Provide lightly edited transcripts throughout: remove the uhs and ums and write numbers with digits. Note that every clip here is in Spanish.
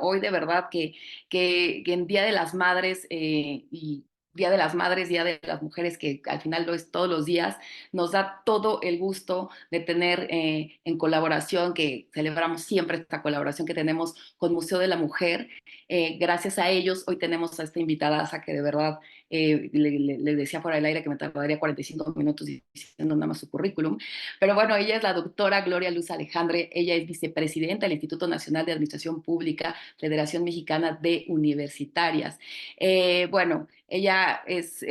hoy de verdad que en Día de las Madres y Día de las Madres, Día de las Mujeres, que al final lo es todos los días, nos da todo el gusto de tener en colaboración, que celebramos siempre esta colaboración que tenemos con Museo de la Mujer. Gracias a ellos, hoy tenemos a esta invitada que de verdad le decía fuera del aire que me tardaría 45 minutos diciendo nada más su currículum, pero bueno, ella es la doctora Gloria Luz Alejandre, ella es vicepresidenta del Instituto Nacional de Administración Pública, Federación Mexicana de Universitarias. Bueno, ella es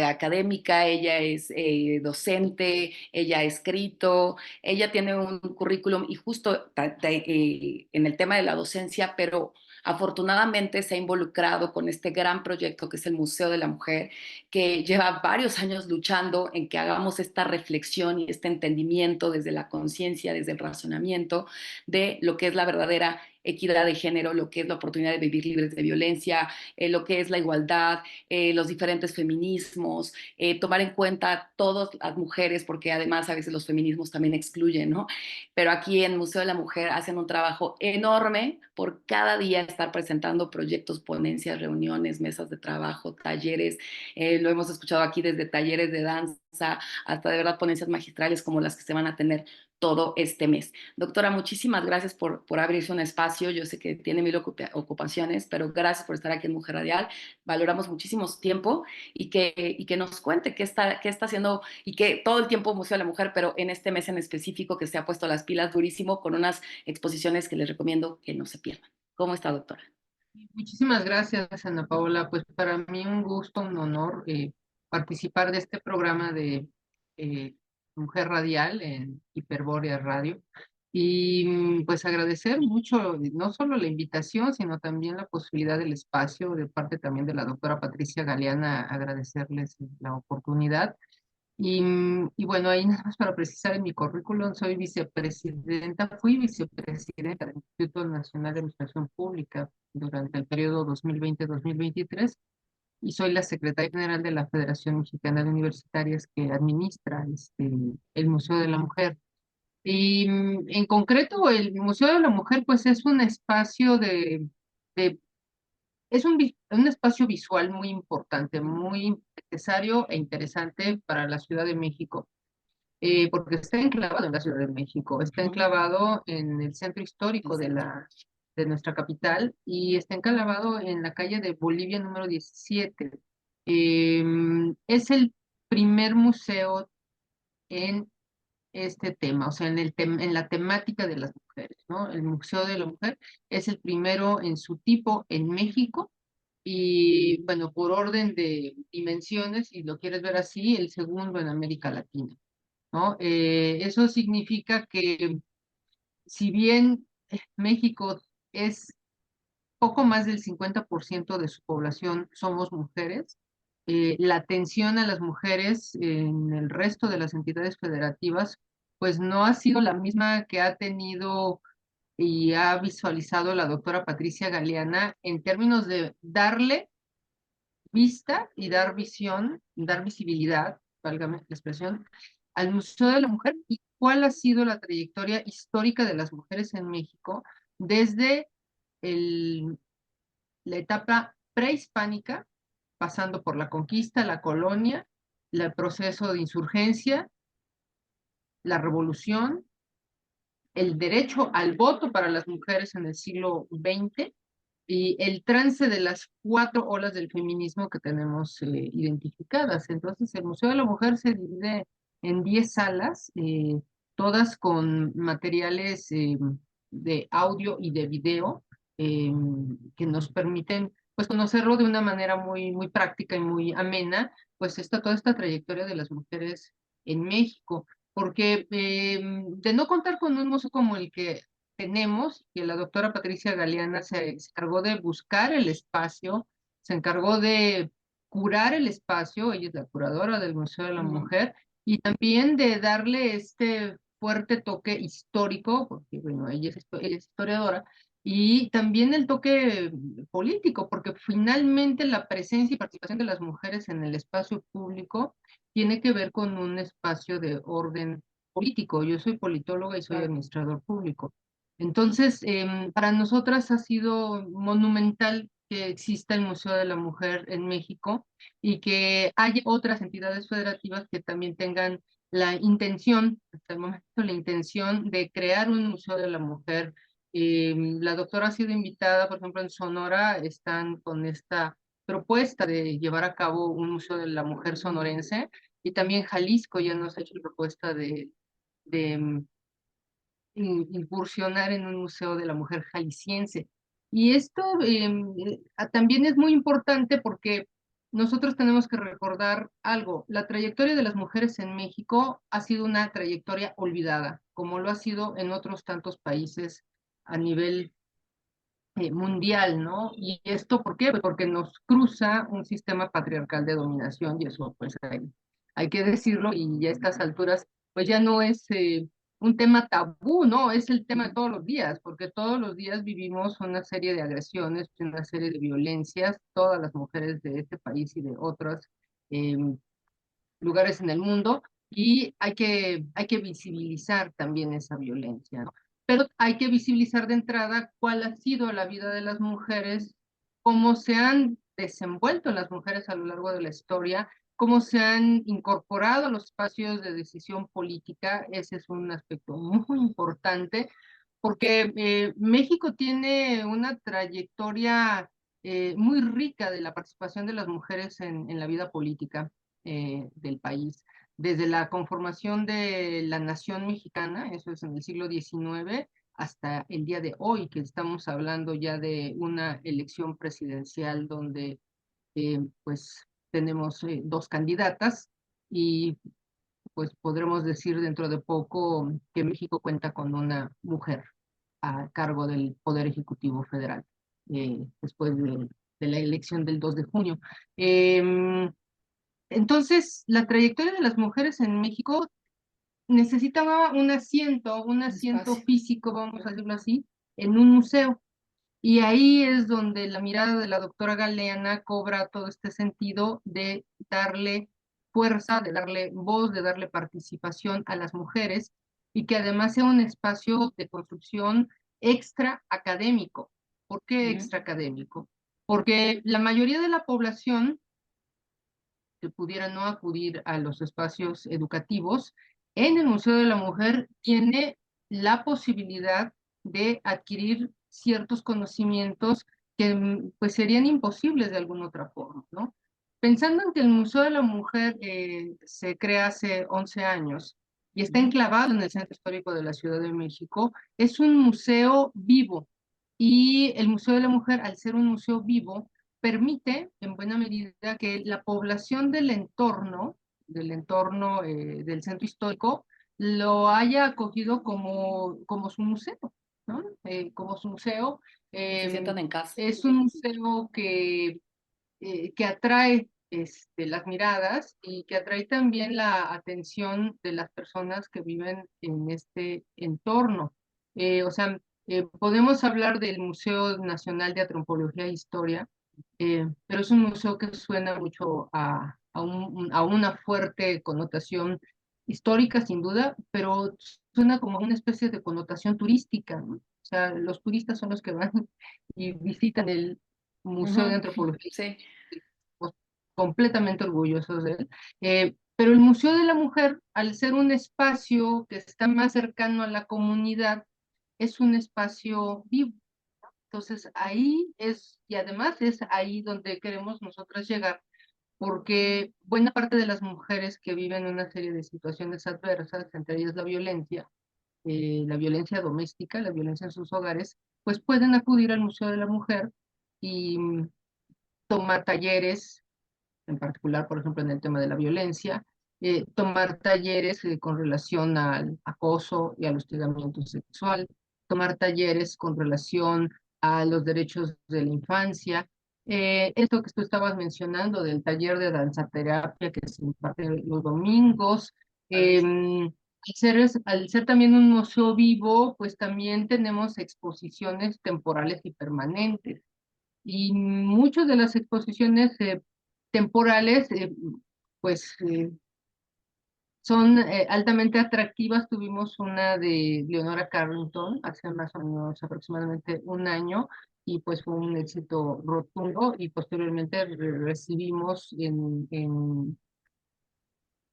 académica, ella es docente, ella ha escrito, ella tiene un currículum y justo en el tema de la docencia, pero afortunadamente se ha involucrado con este gran proyecto que es el Museo de la Mujer, que lleva varios años luchando en que hagamos esta reflexión y este entendimiento desde la conciencia, desde el razonamiento de lo que es la verdadera equidad de género, lo que es la oportunidad de vivir libres de violencia, lo que es la igualdad, los diferentes feminismos, tomar en cuenta todas las mujeres, porque además a veces los feminismos también excluyen, ¿no? Pero aquí en Museo de la Mujer hacen un trabajo enorme por cada día estar presentando proyectos, ponencias, reuniones, mesas de trabajo, talleres, lo hemos escuchado aquí desde talleres de danza hasta de verdad ponencias magistrales como las que se van a tener todo este mes. Doctora, muchísimas gracias por abrirse un espacio. Yo sé que tiene mil ocupaciones, pero gracias por estar aquí en Mujer Radial. Valoramos muchísimo su tiempo y que nos cuente qué está haciendo y que todo el tiempo Museo de la Mujer, pero en este mes en específico que se ha puesto las pilas durísimo con unas exposiciones que les recomiendo que no se pierdan. ¿Cómo está, doctora? Muchísimas gracias, Ana Paola. Pues para mí un gusto, un honor participar de este programa de eh, Mujer Radial en Hiperbórea Radio. Y pues agradecer mucho, no solo la invitación, sino también la posibilidad del espacio, de parte también de la doctora Patricia Galeana, agradecerles la oportunidad. Y bueno, ahí nada más para precisar en mi currículum, soy vicepresidenta, fui vicepresidenta del Instituto Nacional de Administración Pública durante el periodo 2020-2023 y soy la secretaria general de la Federación Mexicana de Universitarias que administra el Museo de la Mujer. Y en concreto, el Museo de la Mujer, pues es un espacio de un espacio visual muy importante, muy necesario e interesante para la Ciudad de México, porque está enclavado en la Ciudad de México, está enclavado en el centro histórico de nuestra capital y está enclavado en la calle de Bolivia número 17. Es el primer museo en este tema, o sea, en la temática de las mujeres, ¿no? El Museo de la Mujer es el primero en su tipo en México y, bueno, por orden de dimensiones, si lo quieres ver así, el segundo en América Latina, ¿no? Eso significa que si bien México es poco más del 50% de su población somos mujeres, la atención a las mujeres en el resto de las entidades federativas, pues no ha sido la misma que ha tenido y ha visualizado la doctora Patricia Galeana en términos de darle vista y dar visión, dar visibilidad, válgame la expresión, al Museo de la Mujer y cuál ha sido la trayectoria histórica de las mujeres en México desde el, la etapa prehispánica, pasando por la conquista, la colonia, el proceso de insurgencia, la revolución, el derecho al voto para las mujeres en el siglo XX y el trance de las cuatro olas del feminismo que tenemos identificadas. Entonces, el Museo de la Mujer se divide en 10 salas, todas con materiales de audio y de video eh, que nos permiten pues conocerlo de una manera muy práctica y muy amena, pues toda esta trayectoria de las mujeres en México, porque de no contar con un museo como el que tenemos, que la doctora Patricia Galeana se encargó de buscar el espacio, se encargó de curar el espacio, ella es la curadora del Museo de la Mujer, y también de darle este fuerte toque histórico, porque bueno, ella es historiadora, y también el toque político, porque finalmente la presencia y participación de las mujeres en el espacio público tiene que ver con un espacio de orden político. Yo soy politóloga y soy administrador público. Entonces, para nosotras ha sido monumental que exista el Museo de la Mujer en México y que haya otras entidades federativas que también tengan la intención, hasta el momento, la intención de crear un Museo de la Mujer. La doctora ha sido invitada, por ejemplo, en Sonora están con esta propuesta de llevar a cabo un Museo de la Mujer sonorense, y también Jalisco ya nos ha hecho la propuesta de incursionar en un museo de la mujer jalisciense. Y esto también es muy importante porque nosotros tenemos que recordar algo. La trayectoria de las mujeres en México ha sido una trayectoria olvidada, como lo ha sido en otros tantos países a nivel mundial, ¿no? ¿Y esto por qué? Pues porque nos cruza un sistema patriarcal de dominación, y eso pues hay que decirlo, y ya a estas alturas pues ya no es un tema tabú, ¿no? Es el tema de todos los días, porque todos los días vivimos una serie de agresiones, una serie de violencias, todas las mujeres de este país y de otros eh, lugares en el mundo, y hay que visibilizar también esa violencia, ¿no? Pero hay que visibilizar de entrada cuál ha sido la vida de las mujeres, cómo se han desenvuelto las mujeres a lo largo de la historia, cómo se han incorporado a los espacios de decisión política. Ese es un aspecto muy importante, porque México tiene una trayectoria muy rica de la participación de las mujeres en la vida política del país. Desde la conformación de la nación mexicana, eso es en el siglo XIX, hasta el día de hoy, que estamos hablando ya de una elección presidencial donde pues tenemos dos candidatas, y pues podremos decir dentro de poco que México cuenta con una mujer a cargo del Poder Ejecutivo Federal, después de la elección del 2 de junio. Entonces, la trayectoria de las mujeres en México necesitaba un Un asiento espacio. físico, vamos a decirlo así, en un museo. Y ahí es donde la mirada de la doctora Galeana cobra todo este sentido de darle fuerza, de darle voz, de darle participación a las mujeres, y que además sea un espacio de construcción extra académico. ¿Por qué Ujú. extra académico? Porque la mayoría de la población que pudiera no acudir a los espacios educativos, en el Museo de la Mujer tiene la posibilidad de adquirir ciertos conocimientos que pues serían imposibles de alguna otra forma, ¿no? Pensando en que el Museo de la Mujer se crea hace 11 años y está Ujú. enclavado en el Centro Histórico de la Ciudad de México, es un museo vivo. Y el Museo de la Mujer, al ser un museo vivo, permite en buena medida que la población del entorno del centro histórico, lo haya acogido como su museo, ¿no? Como su museo. Se Eh, sientan en casa. es un museo que atrae las miradas, y que atrae también la atención de las personas que viven en este entorno. O sea, podemos hablar del Museo Nacional de Antropología e Historia, pero es un museo que suena mucho a una fuerte connotación histórica, sin duda, pero suena como una especie de connotación turística, ¿no? O sea, los turistas son los que van y visitan el Museo de Ujú. Antropología, Sí. pues, completamente orgullosos de él. Pero el Museo de la Mujer, al ser un espacio que está más cercano a la comunidad, es un espacio vivo. Entonces ahí es, y además es ahí donde queremos nosotras llegar, porque buena parte de las mujeres que viven una serie de situaciones adversas, entre ellas la violencia doméstica, la violencia en sus hogares, pues pueden acudir al Museo de la Mujer y tomar talleres, en particular, por ejemplo, en el tema de la violencia, tomar talleres con relación al acoso y al hostigamiento sexual, tomar talleres con relación a los derechos de la infancia. Esto que tú estabas mencionando del taller de danzaterapia que se imparte los domingos, Padrísimo. al ser también un museo vivo, pues también tenemos exposiciones temporales y permanentes. Y muchas de las exposiciones temporales, pues son altamente atractivas. Tuvimos una de Leonora Carrington hace más o menos aproximadamente un año y pues fue un éxito rotundo y posteriormente recibimos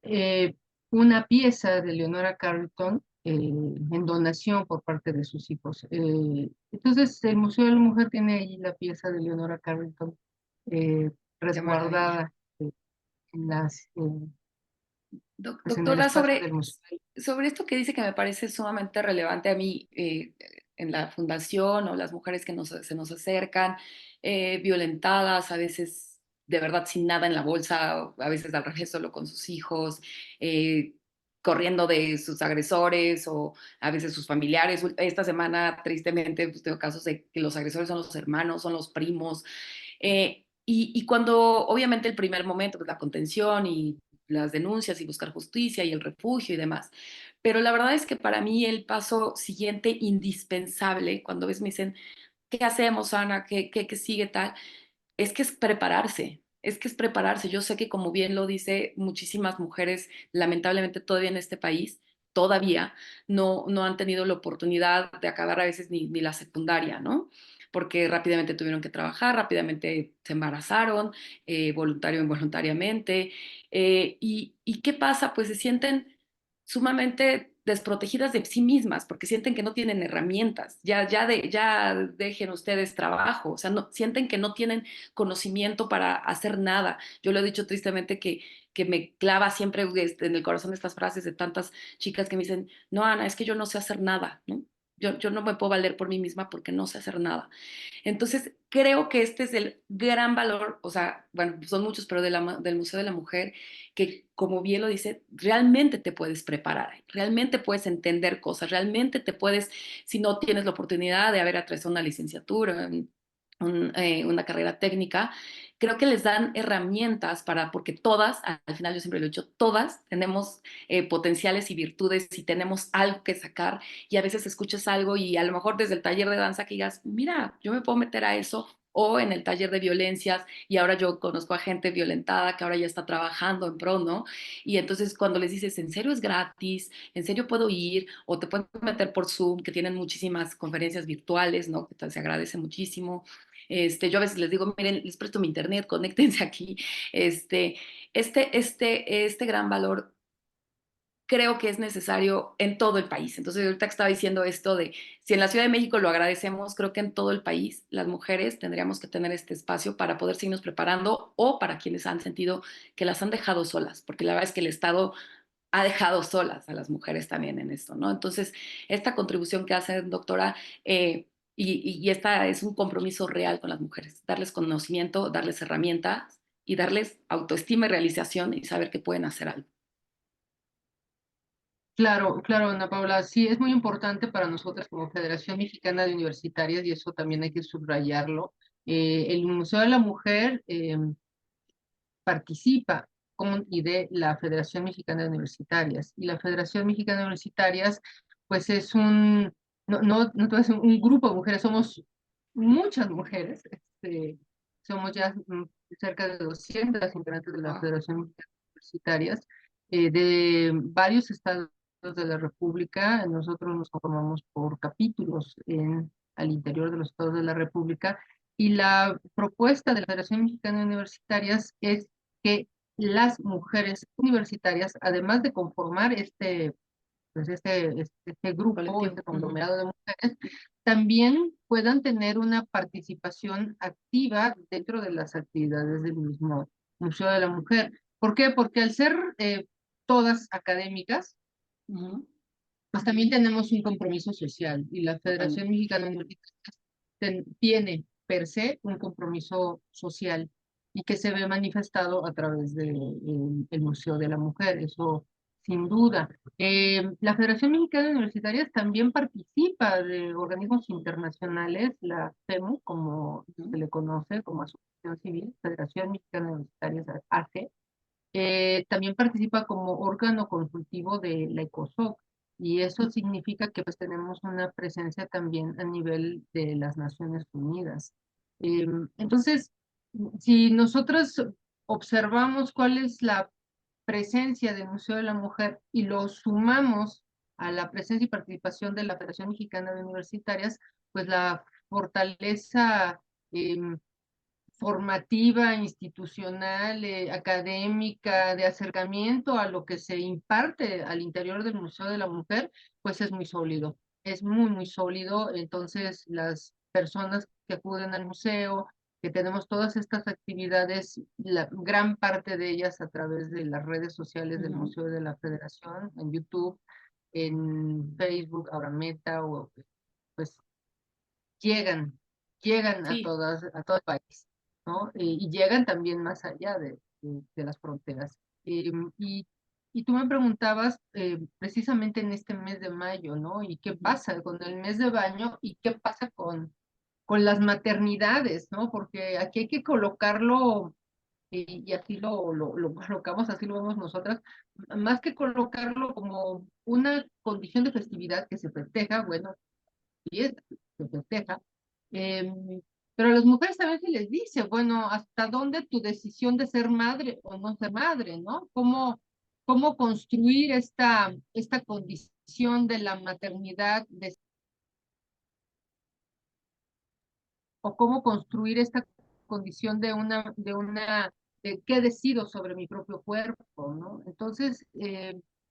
eh, una pieza de Leonora Carrington en donación por parte de sus hijos. Entonces el Museo de la Mujer tiene ahí la pieza de Leonora Carrington eh, Qué maravilla. resguardada en pues en el Doctora, espacio del museo. sobre esto que dice que me parece sumamente relevante a mí en la fundación o las mujeres que se nos acercan, violentadas, a veces de verdad sin nada en la bolsa, o a veces al revés, solo con sus hijos, eh, corriendo de sus agresores o a veces sus familiares. Esta semana, tristemente, pues, tengo casos de que los agresores son los hermanos, son los primos. Y cuando obviamente el primer momento, pues la contención y las denuncias y buscar justicia y el refugio y demás. Pero la verdad es que para mí el paso siguiente indispensable, cuando ves me dicen, ¿qué hacemos, Ana? ¿Qué sigue tal? Es que es prepararse, es que es prepararse. Yo sé que como bien lo dice, muchísimas mujeres, lamentablemente todavía en este país, todavía no han tenido la oportunidad de acabar a veces ni la secundaria, ¿no? Porque rápidamente tuvieron que trabajar, rápidamente se embarazaron, voluntario o involuntariamente. ¿Y qué pasa? Pues se sienten sumamente desprotegidas de sí mismas porque sienten que no tienen herramientas, ya dejen ustedes trabajo, o sea, no, sienten que no tienen conocimiento para hacer nada. Yo lo he dicho tristemente que me clava siempre en el corazón estas frases de tantas chicas que me dicen, no, Ana, es que yo no sé hacer nada, ¿no? Yo no me puedo valer por mí misma porque no sé hacer nada. Entonces, creo que este es el gran valor, o sea, bueno, son muchos, pero del Museo de la Mujer, que como bien lo dice, realmente te puedes preparar, realmente puedes entender cosas, realmente te puedes, si no tienes la oportunidad de haber atravesado una licenciatura, una carrera técnica, creo que les dan herramientas para, porque todas, al final yo siempre lo he dicho, todas tenemos potenciales y virtudes y tenemos algo que sacar y a veces escuchas algo y a lo mejor desde el taller de danza que digas, mira, yo me puedo meter a eso o en el taller de violencias y ahora yo conozco a gente violentada que ahora ya está trabajando en pro, ¿no? Y entonces cuando les dices, ¿en serio es gratis? ¿En serio puedo ir? O te pueden meter por Zoom, que tienen muchísimas conferencias virtuales, ¿no? Que se agradece muchísimo. Yo a veces les digo, miren, les presto mi internet, conéctense aquí. Este, este gran valor creo que es necesario en todo el país. Entonces, ahorita que estaba diciendo esto de, si en la Ciudad de México lo agradecemos, creo que en todo el país las mujeres tendríamos que tener este espacio para poder seguirnos preparando o para quienes han sentido que las han dejado solas, porque la verdad es que el Estado ha dejado solas a las mujeres también en esto, ¿no? Entonces, esta contribución que hace doctora, y esta es un compromiso real con las mujeres, darles conocimiento, darles herramientas y darles autoestima y realización y saber que pueden hacer algo. Claro, claro, Ana Paula, sí, es muy importante para nosotras como Federación Mexicana de Universitarias y eso también hay que subrayarlo. El Museo de la Mujer participa con y de la Federación Mexicana de Universitarias y la Federación Mexicana de Universitarias pues es no es un grupo de mujeres, somos muchas mujeres, somos ya cerca de 200 integrantes de la Wow. Federación Mexicana de Universitarias de varios estados de la República. Nosotros nos conformamos por capítulos al interior de los estados de la República y la propuesta de la Federación Mexicana de Universitarias es que las mujeres universitarias, además de conformar pues este grupo, Colectivo. este conglomerado de mujeres, también puedan tener una participación activa dentro de las actividades del mismo Museo de la Mujer. ¿Por qué? Porque al ser todas académicas, Ujú. pues también tenemos un compromiso social y la Federación Totalmente. Mexicana de Universitarias tiene per se un compromiso social y que se ve manifestado a través del Museo de la Mujer, eso sin duda. La Federación Mexicana de Universitarias también participa de organismos internacionales, la FEMU, como se Ujú. le conoce como Asociación Civil, Federación Mexicana de Universitarias, ACE, también participa como órgano consultivo de la ECOSOC y eso significa que pues tenemos una presencia también a nivel de las Naciones Unidas. Entonces, si nosotros observamos cuál es la presencia del Museo de la Mujer y lo sumamos a la presencia y participación de la Federación Mexicana de Universitarias, pues la fortaleza formativa, institucional, académica, de acercamiento a lo que se imparte al interior del Museo de la Mujer, pues es muy sólido, es muy, muy sólido. Entonces, las personas que acuden al museo, que tenemos todas estas actividades, la gran parte de ellas a través de las redes sociales del Ujú. Museo de la Federación, en YouTube, en Facebook, ahora Meta, o pues llegan, llegan Sí, a todo el país, ¿no? Y llegan también más allá de las fronteras. Y, y tú me preguntabas precisamente en este mes de mayo, ¿no? ¿Y qué pasa con el mes de baño y qué pasa con las maternidades, ¿no? Porque aquí hay que colocarlo, y así lo colocamos, así lo vemos nosotras, más que colocarlo como una condición de festividad que se festeja, bueno, fiesta, se festeja. Pero a las mujeres también se les dice, bueno, hasta dónde tu decisión de ser madre o no ser madre, ¿no? ¿Cómo construir esta condición de la maternidad o cómo construir esta condición de qué decido sobre mi propio cuerpo, ¿no? Entonces,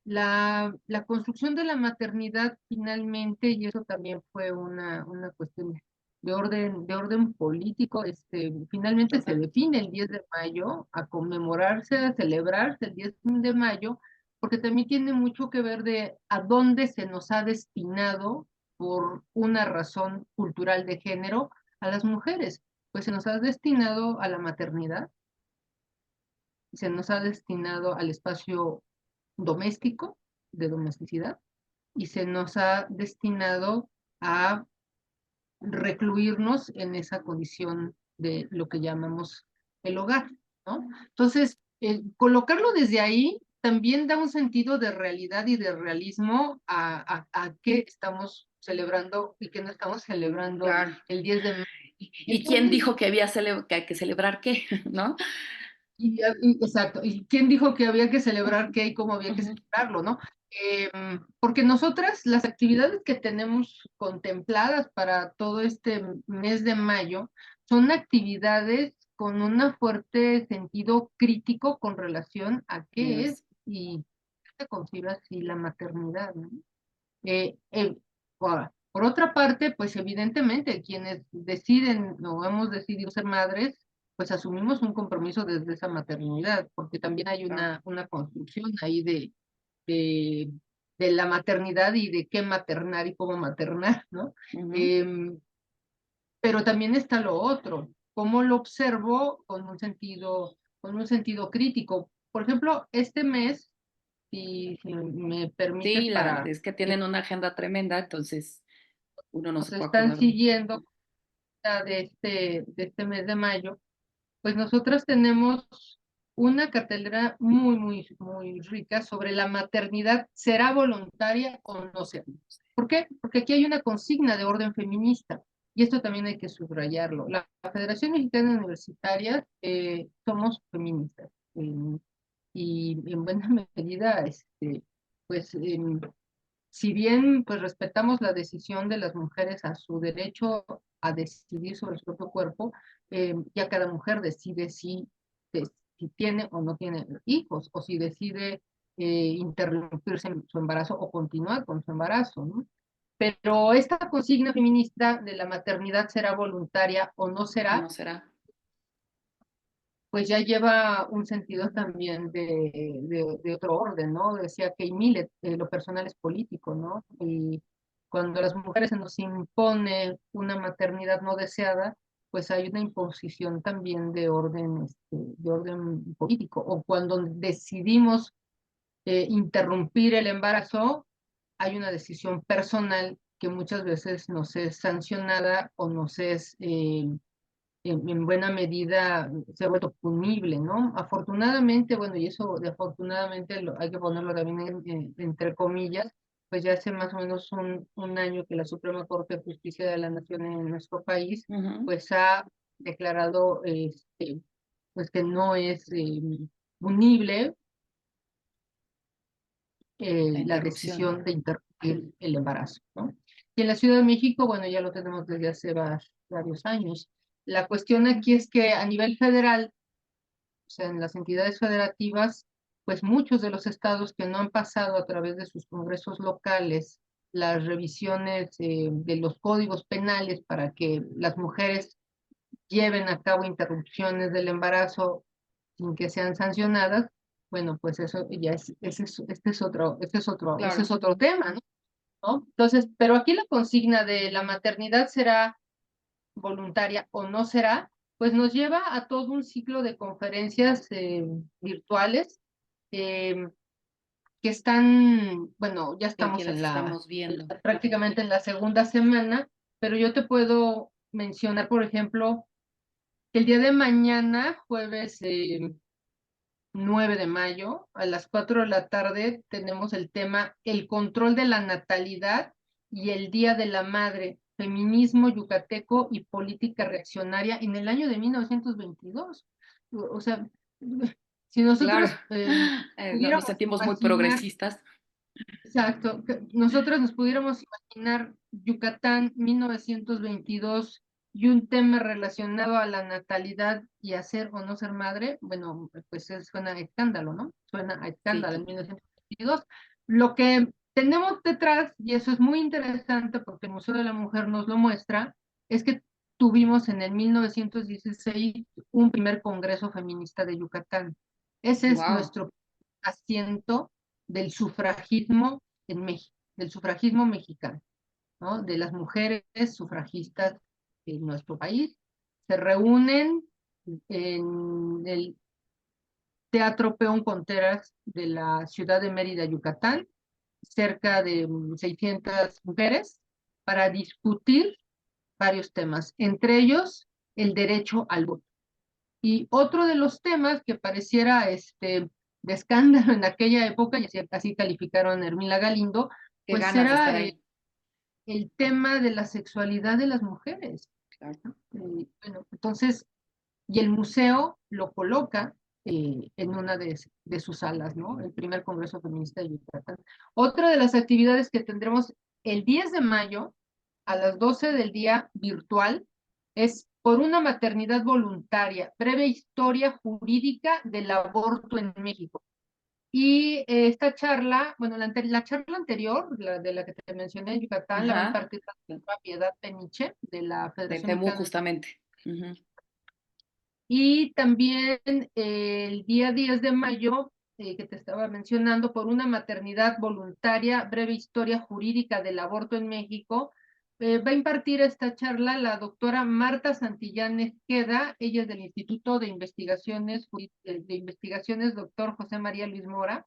la construcción de la maternidad finalmente, y eso también fue una cuestión de orden político, finalmente se total. define el 10 de mayo a conmemorarse, a celebrarse el 10 de mayo, porque también tiene mucho que ver de a dónde se nos ha destinado por una razón cultural de género a las mujeres, pues se nos ha destinado a la maternidad, se nos ha destinado al espacio doméstico, de domesticidad, y se nos ha destinado a recluirnos en esa condición de lo que llamamos el hogar, ¿no? Entonces, colocarlo desde ahí también da un sentido de realidad y de realismo a qué estamos celebrando y qué no estamos celebrando Claro. el 10 de mayo. ¿Y quién Entonces, dijo que había que hay que celebrar qué? ¿No? exacto. ¿Y quién dijo que había que celebrar qué y cómo había que Ujú. celebrarlo, no? Porque nosotras, las actividades que tenemos contempladas para todo este mes de mayo son actividades con un fuerte sentido crítico con relación a qué es Es y qué se concibe así la maternidad, ¿no? Ahora, por otra parte, pues evidentemente quienes deciden o hemos decidido ser madres, pues asumimos un compromiso desde esa maternidad, porque también hay claro. una construcción ahí de, de la maternidad y de qué maternar y cómo maternar, ¿no? Ujú. Em, pero también está lo otro, cómo lo observo con un sentido crítico. Por ejemplo, este mes, si me permites, Sí, para es que tienen una agenda tremenda, entonces uno no nos se puede están acordar de. siguiendo de este mes de mayo, pues nosotras tenemos una cartelera muy, muy, muy rica sobre la maternidad. ¿Será voluntaria o no será? ¿Por qué? Porque aquí hay una consigna de orden feminista y esto también hay que subrayarlo. La Federación Mexicana de Universitarias somos feministas y en buena medida, pues si bien pues respetamos la decisión de las mujeres a su derecho a decidir sobre su propio cuerpo, ya cada mujer decide si tiene o no tiene hijos, o si decide interrumpirse en su embarazo o continuar con su embarazo, ¿no? Pero esta consigna feminista de la maternidad será voluntaria o no ¿O será, no será? pues ya lleva un sentido también de otro orden, ¿no? Decía Kay Millett, lo personal es político, ¿no? Y cuando a las mujeres se nos impone una maternidad no deseada, pues hay una imposición también de orden político. O cuando decidimos interrumpir el embarazo, hay una decisión personal que muchas veces nos es sancionada o nos es en buena medida se ha vuelto punible, ¿no? Afortunadamente, bueno, y eso de afortunadamente hay que ponerlo también entre comillas, pues ya hace más o menos un año que la Suprema Corte de Justicia de la Nación en nuestro país, Ujú. pues ha declarado pues que no es punible La la interrupción. decisión de interrumpir el embarazo, ¿no? Y en la Ciudad de México, bueno, ya lo tenemos desde hace varios años. La cuestión aquí es que a nivel federal, o sea, en las entidades federativas, pues muchos de los estados que no han pasado a través de sus congresos locales las revisiones de los códigos penales para que las mujeres lleven a cabo interrupciones del embarazo sin que sean sancionadas, bueno, pues eso ya ese es Claro, otro tema, ¿no? Entonces, pero aquí la consigna de la maternidad será voluntaria o no será, pues nos lleva a todo un ciclo de conferencias virtuales eh, que están, bueno, ya que aquí estamos las estamos viendo. prácticamente en la segunda semana, pero yo te puedo mencionar, por ejemplo, que el día de mañana, jueves 9 de mayo, a las 4 de la tarde, tenemos el tema El control de la natalidad y el Día de la Madre, feminismo yucateco y política reaccionaria en el año de 1922. O sea, si Claro, nosotros nos pudiéramos sentimos muy imaginar. progresistas. Exacto. Nosotros nos pudiéramos imaginar Yucatán 1922 y un tema relacionado a la natalidad y a ser o no ser madre, bueno, pues suena a escándalo, ¿no? Suena a Sí, escándalo en 1922. Lo que tenemos detrás, y eso es muy interesante porque el Museo de la Mujer nos lo muestra, es que tuvimos en el 1916 un primer Congreso Feminista de Yucatán. Ese es wow, nuestro asiento del sufragismo en México, del sufragismo mexicano, ¿no? De las mujeres sufragistas en nuestro país. Se reúnen en el Teatro Peón Conteras de la ciudad de Mérida, Yucatán, cerca de 600 mujeres, para discutir varios temas, entre ellos el derecho al voto. Y otro de los temas que pareciera de escándalo en aquella época, y así calificaron a Hermila Galindo, qué pues ganas de estar era ahí. el tema de la sexualidad de las mujeres. Claro. Bueno, entonces, y el museo lo coloca en una de sus salas, ¿no? El primer Congreso Feminista de Yucatán. Otra de las actividades que tendremos el 10 de mayo a las 12 del día virtual es por una maternidad voluntaria, breve historia jurídica del aborto en México. Y esta charla, bueno, la charla anterior, la de la que te mencioné en Yucatán, la va a Ajá, impartir la doctora Piedad Peniche de la de Federación FEMU Mexicana. justamente. Ujú. Y también el día 10 de mayo, que te estaba mencionando, por una maternidad voluntaria, breve historia jurídica del aborto en México, va a impartir esta charla la doctora Marta Santillán Esqueda, ella es del Instituto de Investigaciones doctor José María Luis Mora,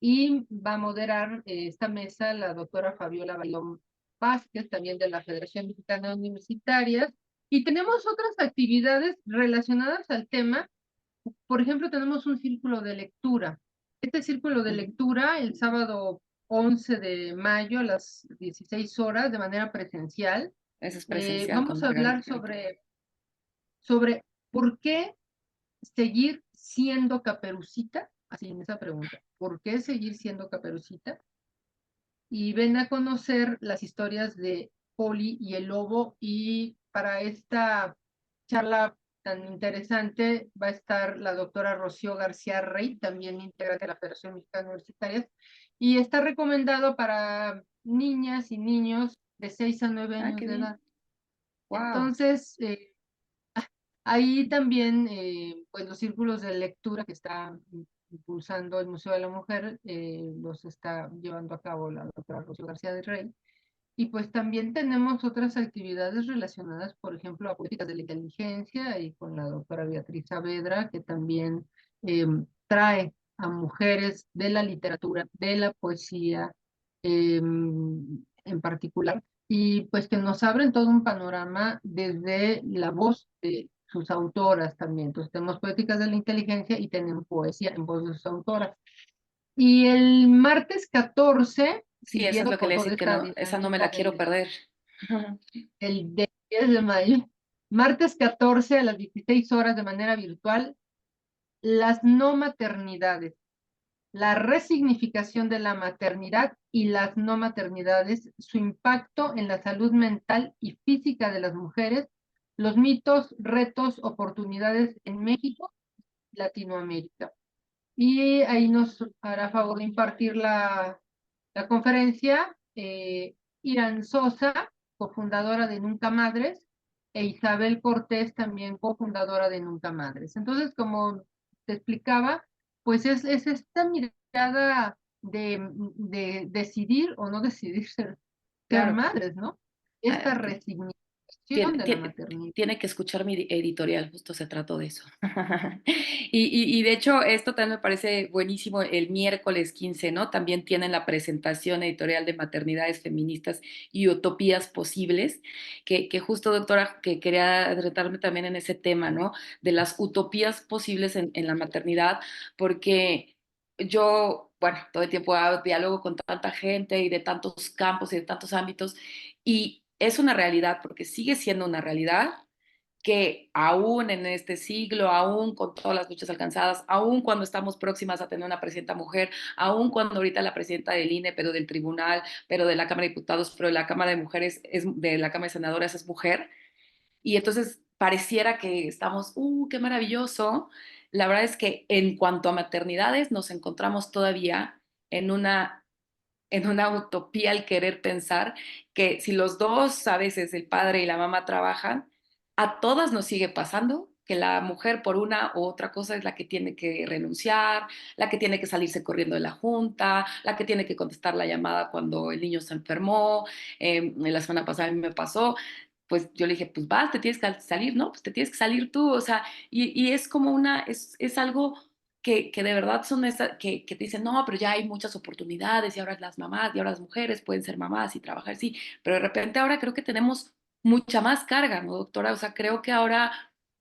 y va a moderar esta mesa la doctora Fabiola Bailón Vázquez, también de la Federación Mexicana de Universitarias, y tenemos otras actividades relacionadas al tema. Por ejemplo, tenemos un círculo de lectura. Este círculo de Ujú. lectura, el sábado 11 de mayo a las 16 horas de manera presencial, Eso es presencial con vamos a hablar Margarita. sobre por qué seguir siendo Caperucita, así en esa pregunta, ¿por qué seguir siendo Caperucita? Y ven a conocer las historias de Poli y el lobo, y para esta charla tan interesante va a estar la doctora Rocío García Rey, también integrante de la Federación Mexicana de Universitarias, y está recomendado para niñas y niños de 6 a 9 Ah, años qué de bien. edad. Wow. Entonces, ahí también, pues los círculos de lectura que está impulsando el Museo de la Mujer, los está llevando a cabo la doctora Rocío García de Rey. Y pues también tenemos otras actividades relacionadas, por ejemplo, a políticas de la inteligencia y con la doctora Beatriz Saavedra, que también trae a mujeres de la literatura, de la poesía en particular, y pues que nos abren todo un panorama desde la voz de sus autoras también. Entonces tenemos poéticas de la inteligencia y tenemos poesía en voz de sus autoras. Y el martes 14, Sí, eso es siguiendo lo que con le toda decía que esta no, esa no me la dinámica quiero perder. el 10 de mayo, martes 14 a las 16 horas de manera virtual, las no maternidades. la resignificación de la maternidad y las no maternidades, su impacto en la salud mental y física de las mujeres, los mitos, retos, oportunidades en México y Latinoamérica. Y ahí nos hará favor de impartir la conferencia Irán Sosa, cofundadora de Nunca Madres, e Isabel Cortés, también cofundadora de Nunca Madres. Entonces, como te explicaba, pues es esta mirada de decidir o no decidir ser Claro. madres, ¿no? Esta Ah, resignificación tiene, de la tiene- maternidad. tiene que escuchar mi editorial, justo se trató de eso. Y de hecho, esto también me parece buenísimo. El miércoles 15, ¿no? También tienen la presentación editorial de Maternidades Feministas y Utopías Posibles, que justo, doctora, que quería tratarme también en ese tema, ¿no? De las utopías posibles en la maternidad, porque yo, bueno, todo el tiempo hago diálogo con tanta gente y de tantos campos y de tantos ámbitos, y es una realidad, porque sigue siendo una realidad que aún en este siglo, aún con todas las luchas alcanzadas, aún cuando estamos próximas a tener una presidenta mujer, aún cuando ahorita la presidenta del INE, pero del tribunal, pero de la Cámara de Diputados, pero de la Cámara de Mujeres, de la Cámara de Senadoras es mujer, y entonces pareciera que estamos, qué maravilloso. La verdad es que en cuanto a maternidades nos encontramos todavía en una utopía el querer pensar que si los dos, a veces el padre y la mamá trabajan, a todas nos sigue pasando que la mujer por una u otra cosa es la que tiene que renunciar, la que tiene que salirse corriendo de la junta, la que tiene que contestar la llamada cuando el niño se enfermó. La semana pasada a mí me pasó, pues yo le dije, pues vas, te tienes que salir, ¿no? Pues te tienes que salir tú, o sea, y es como es algo que de verdad son esas, que te dicen, no, pero ya hay muchas oportunidades y ahora las mamás y ahora las mujeres pueden ser mamás y trabajar, sí, pero de repente ahora creo que tenemos mucha más carga, ¿no, doctora? O sea, creo que ahora,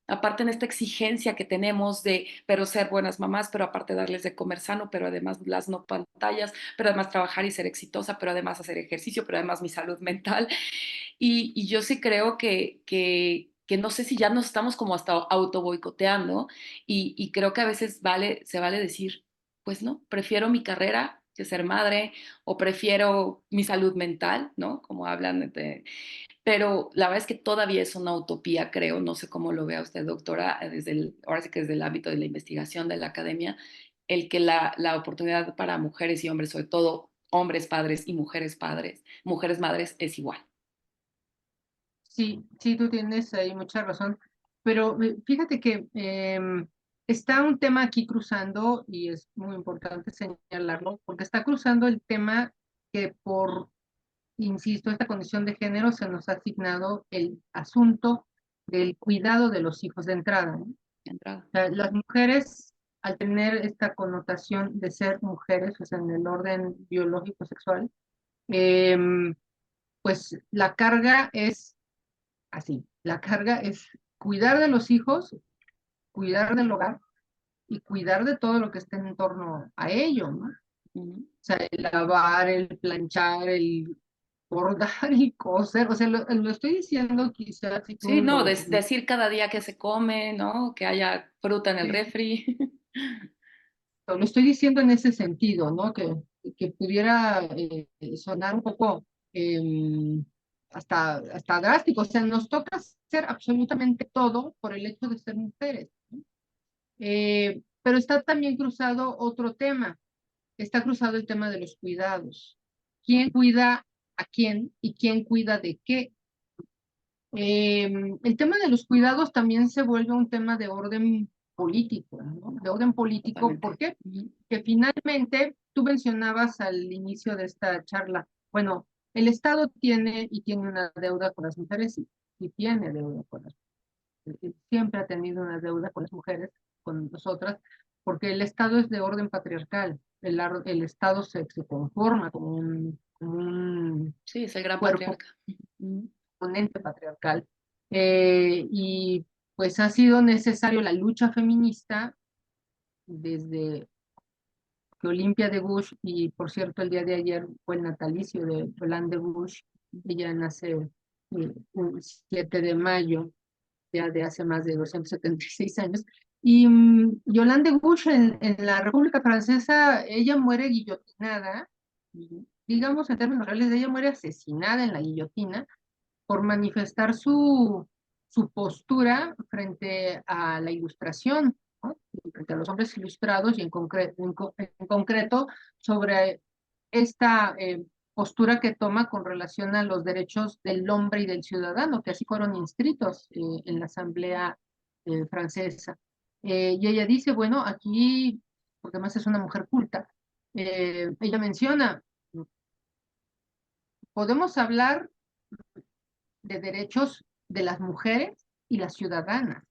aparte en esta exigencia que tenemos de, pero ser buenas mamás, pero aparte darles de comer sano, pero además las no pantallas, pero además trabajar y ser exitosa, pero además hacer ejercicio, pero además mi salud mental. Y yo sí creo que no sé si ya nos estamos como hasta auto boicoteando y creo que a veces se vale decir, pues no, prefiero mi carrera que ser madre o prefiero mi salud mental, ¿no? Como hablan pero la verdad es que todavía es una utopía, creo, no sé cómo lo vea usted, doctora, ahora sí que desde el ámbito de la investigación de la academia, el que la oportunidad para mujeres y hombres, sobre todo hombres padres y mujeres padres, mujeres madres, es igual. Sí, sí, tú tienes ahí mucha razón, pero fíjate que está un tema aquí cruzando y es muy importante señalarlo, porque está cruzando el tema que por, insisto, esta condición de género se nos ha asignado el asunto del cuidado de los hijos de entrada, ¿no? O De entrada. sea, las mujeres, al tener esta connotación de ser mujeres, o sea, en el orden biológico sexual, pues la carga es así. La carga es cuidar de los hijos, cuidar del hogar y cuidar de todo lo que esté en torno a ello, ¿no? O Ujú. sea, el lavar, el planchar, el bordar, el coser, o sea, lo estoy diciendo quizás si Sí, tú no, decir cada día que se come, ¿no? Que haya fruta en el refri. lo estoy diciendo en ese sentido, ¿no? Que pudiera sonar un poco eh, hasta drástico, o sea, nos toca hacer absolutamente todo por el hecho de ser mujeres. Pero está también cruzado otro tema, está cruzado el tema de los cuidados. ¿Quién cuida a quién y quién cuida de qué? El tema de los cuidados también se vuelve un tema de orden político, ¿no? De orden político, Totalmente. ¿por qué? Ujú. Que finalmente tú mencionabas al inicio de esta charla, bueno, el Estado tiene y tiene una deuda con las mujeres y tiene deuda con las mujeres. Siempre ha tenido una deuda con las mujeres, con nosotras, porque el Estado es de orden patriarcal. El Estado se conforma como un Sí, es el gran cuerpo patriarca. Ujú. ente patriarcal. Y pues ha sido necesario la lucha feminista desde que Olimpia de Bush, y por cierto el día de ayer fue el natalicio de Yolande Bush, ella nace un 7 de mayo, ya de hace más de 276 años, Y Yolande Bush en la República Francesa, ella muere guillotinada, Ujú. digamos en términos reales, ella muere asesinada en la guillotina por manifestar su postura frente a la ilustración, ¿no? Y frente a los hombres ilustrados y en concreto sobre esta postura que toma con relación a los derechos del hombre y del ciudadano, que así fueron inscritos en la Asamblea Francesa. Y ella dice, bueno, aquí, porque además es una mujer culta, ella menciona, podemos hablar de derechos de las mujeres y las ciudadanas.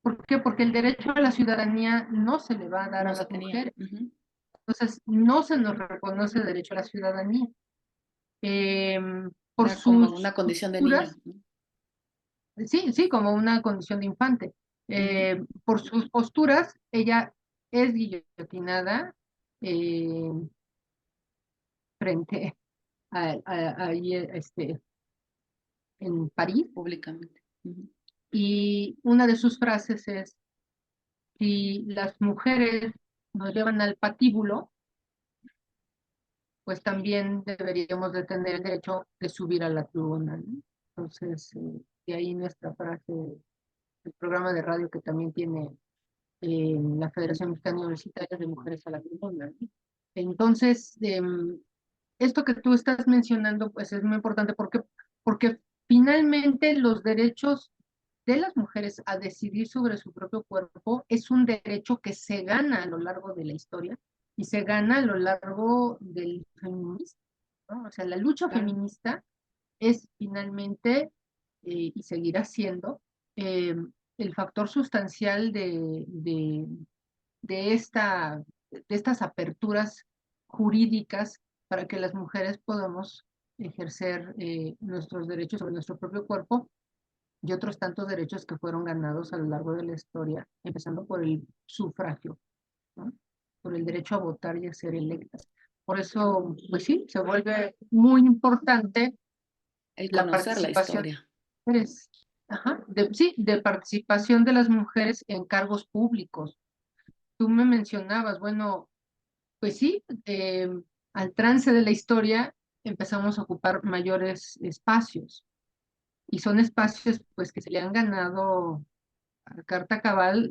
¿Por qué? Porque el derecho a la ciudadanía no se le va a dar a No se las tenía. mujeres. Ujú. Entonces, no se nos reconoce el derecho a la ciudadanía. Eh, por Era como sus una condición de niño, posturas, ¿no? sí, sí, como una condición de infante. Ujú. Por sus posturas, ella es guillotinada eh, frente este, en París, Públicamente. Ujú. y una de sus frases es, si las mujeres nos llevan al patíbulo, pues también deberíamos de tener el derecho de subir a la tribuna, ¿no? Entonces, de ahí nuestra frase, el programa de radio que también tiene la Federación Mexicana Universitaria de Mujeres a la Tribuna, ¿no? Entonces, esto que tú estás mencionando, pues es muy importante porque finalmente los derechos de las mujeres a decidir sobre su propio cuerpo es un derecho que se gana a lo largo de la historia y se gana a lo largo del feminismo, ¿no? O sea, la lucha Claro. feminista es finalmente, y seguirá siendo, eh, el factor sustancial de, esta, de estas aperturas jurídicas para que las mujeres podamos ejercer nuestros derechos sobre nuestro propio cuerpo y otros tantos derechos que fueron ganados a lo largo de la historia, empezando por el sufragio, ¿no? Por el derecho a votar y a ser electas. Por eso, pues sí, se vuelve muy importante El la conocer la participación historia. de mujeres, ajá, sí, de participación de las mujeres en cargos públicos. Tú me mencionabas, bueno, pues sí, al trance de la historia empezamos a ocupar mayores espacios y son espacios pues que se le han ganado a carta cabal